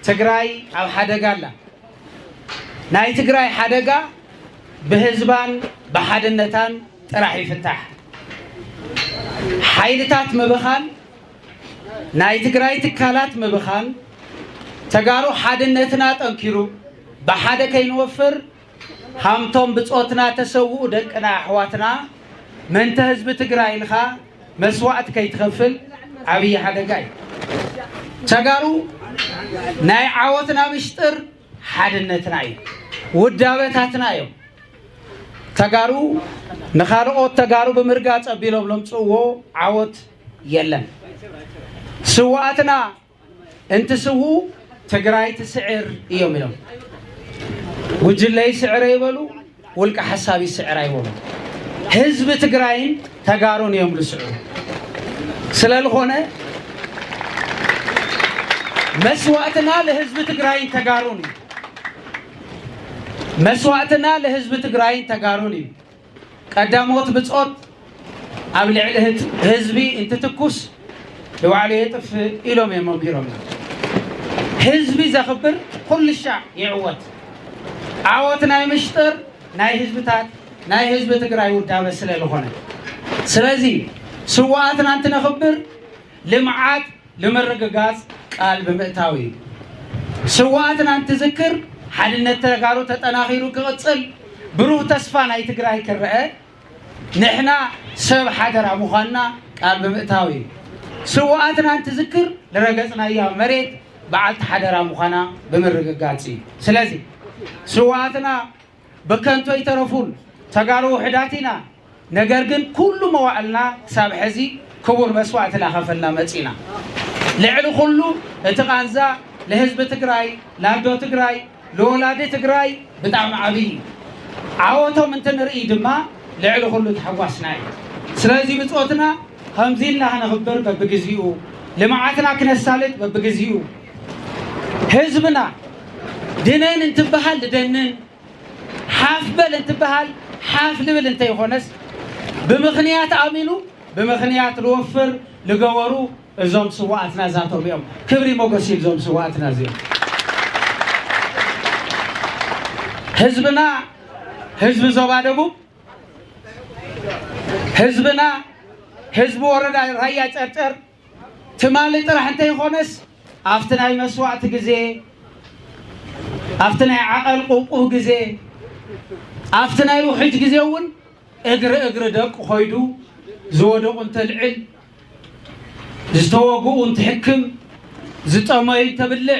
ትግራይ ኣብ ሓደጋ ኣላ ናይ ትግራይ ሓደጋ ብህዝባን ብሓድነታን ጥራሕ ይፍታሕ ሓይልታት ምብኻን ናይ ትግራይ ትካላት ምብኻን ተጋሩ ሓድነትና ጠንኪሩ ብሓደ ከይንወፍር ሃምቶም ብጾትና ተሰውኡ ደቅና ኣሕዋትና መንተ ህዝቢ ትግራይ ኢልኻ መስዋዕት ከይትኸፍል ዓብይ ሓደጋ እዩ ተጋሩ ናይ ዓወትና ምስጢር ሓድነትና እዩ ውዳበታትና እዮም ተጋሩ ንኻልኦት ተጋሩ ብምርጋጽ ኣቢሎም ለምጽዎ ዓወት የለን ስዋዕትና እንትስዉ ትግራይ ትስዕር እዮም ኢሎም ውጅለይ ስዕረ ይበሉ ውልቀ ሓሳብ ይስዕር አይበሉ ህዝቢ ትግራይን ተጋሩን እዮም ልስዕሩ ስለልኾነ መስዋዕትና ለህዝብ ትግራይን ተጋሩን መስዋዕትና ለህዝብ ትግራይን ተጋሩን ቀዳሞት ብጾት ኣብ ልዕሊ ህዝቢ እንትትኩስ ለዋዕለ የጥፍ ኢሎም የመምሂሮም ህዝቢ ዘኽብር ኩሉ ሻዕ ይዕወት ዓወት ናይ ምሽጥር ናይ ህዝብታት ናይ ህዝቢ ትግራይ ውዳበ ስለልኾነ ስለዚ ስዋዕትና እንትነኽብር ልምዓት ልምርግጋጽ ቃል ብምእታዊ ስዋዕትና እንትዝክር ሓድነት ተጋሩ ተጠናኺሩ ክቕጽል ብሩህ ተስፋ ናይ ትግራይ ክርአ ንሕና ሰብ ሓደራ ምዃንና ቃል ብምእታዊ ስዋዕትና እንትዝክር ለረገጽናያ መሬት በዓልቲ ሓደራ ምዃና ብምርግጋጽ ስለዚ ስዋዕትና በከንቶ ይተረፉን ተጋሩ ውሕዳቲና ነገር ግን ኩሉ መዋዕልና ክሳብ ሕዚ ክቡር መስዋዕት ላኸፈልና መጺና ልዕሊ ኩሉ እቲ ቃንዛ ለህዝቢ ትግራይ ለኣዶ ትግራይ ለወላዲ ትግራይ ብጣዕሚ ዓብይ ዓወቶም እንትንርኢ ድማ ልዕሊ ኩሉ ተሓጓስና እዩ ስለዚ ብጾትና ከምዚልና ክነኽብር በብግዚኡ ልምዓትና ክነሳልጥ በብግዚኡ ህዝብና ድነን እንትበሃል ልደንን ሓፍ በል እንትበሃል ሓፍ ልብል እንተይኾነስ ብምኽንያት ኣሚኑ ብምኽንያት ልወፍር ልገበሩ እዞም ስዋዕትና ዛቶም እዮም ክብሪ ሞገስ እዞም ስዋዕትና እዚኦም ህዝብና ህዝቢ ዞባ ደቡብ ህዝብና ህዝቢ ወረዳ ራያ ጨርጨር ትማሊ ጥራሕ እንተይኾነስ ኣብቲ ናይ መስዋዕቲ ግዜ ኣብቲ ናይ ዓቐል ቁቁህ ግዜ ኣብቲ ናይ ውሕጅ ግዜ እውን እግሪ ደቂ ኾይዱ ዝወደቑ እንተልዕል ዝተወግኡ እንትሕክም ዝጠመዩ ተብልዕ